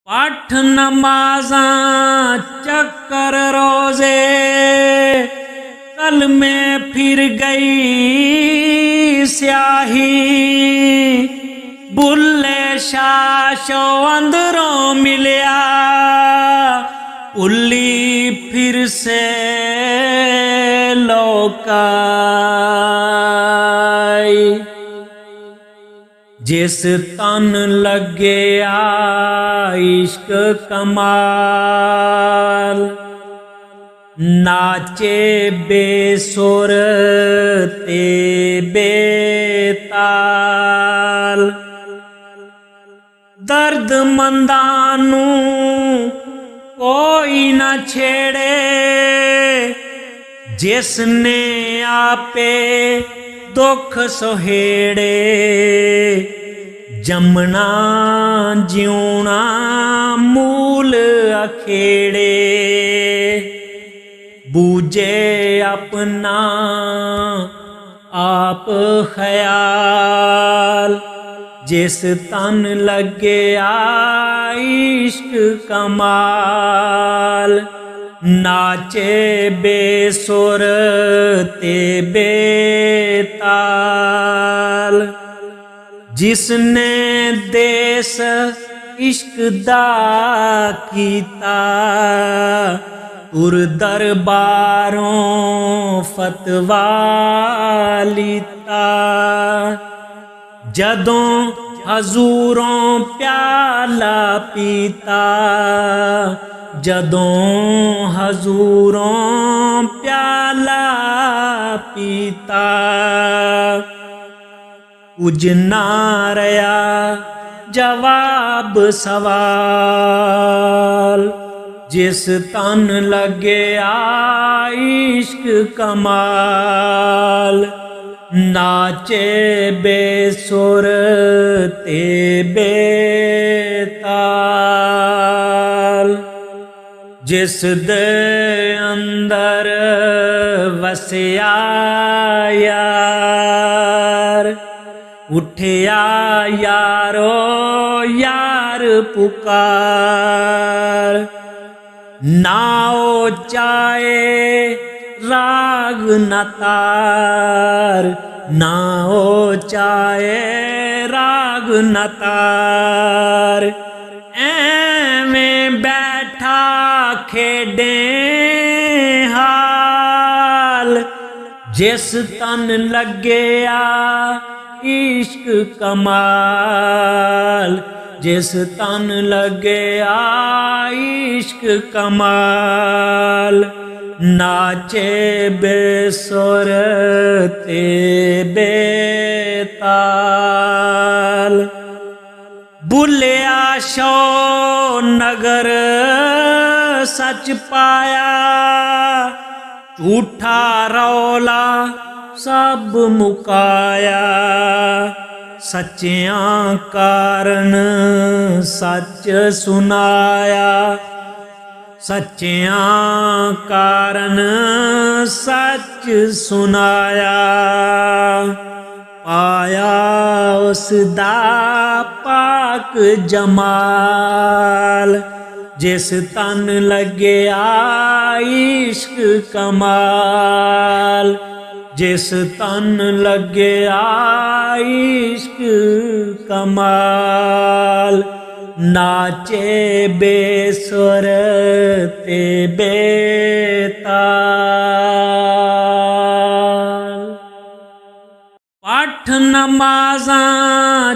पाठ नमाज़ां चक्कर रोज़े कल में फिर गई स्याही। बुल्ले शाशो अंदरों मिलिया उल्ली फिर से लोकाई। जिस तन लगे इश्क कमाल नाचे बेसुर ते बेताल। दर्द मंदानू कोई न छेड़े जिसने आपे दुख सोहेड़े। जमना जिउना मूल अखेड़े बूझे अपना आप ख्याल। जिस तन लगे इश्क कमाल नाचे बेसुर ते बेताल। जिसने देश इश्क दा कीता उर दरबारों फतवा लीता। जदों हजूरों प्याला पीता जदों हजूरों प्याला पीता। कुछ ना रया जवाब सवाल। जिस तन लगे इश्क कमाल नाचे बेसुर ते बेताल। जिस दे अंदर वसिया यार उठिया यारो यार पुकार। नाओ चाहे राग न तार नाओ चाहे राग न तार। एवें बैठा खेडे हाल। जिस तन लगे इश्क कमाल जिस तन लगे इश्क कमाल नाचे बेसुर ते बेताल। बुलिया शो नगर सच पाया झूठा रौला सब मुकाया। सच्चियां कारण सच सुनाया सच्चियां कारण सच सुनाया। पाया उसदा पाक जमाल जिस तन लगे इश्क कमाल। जिस तन लगे इश्क कमाल नाचे बेसुर ते बेताल। पाठ नमाज़ां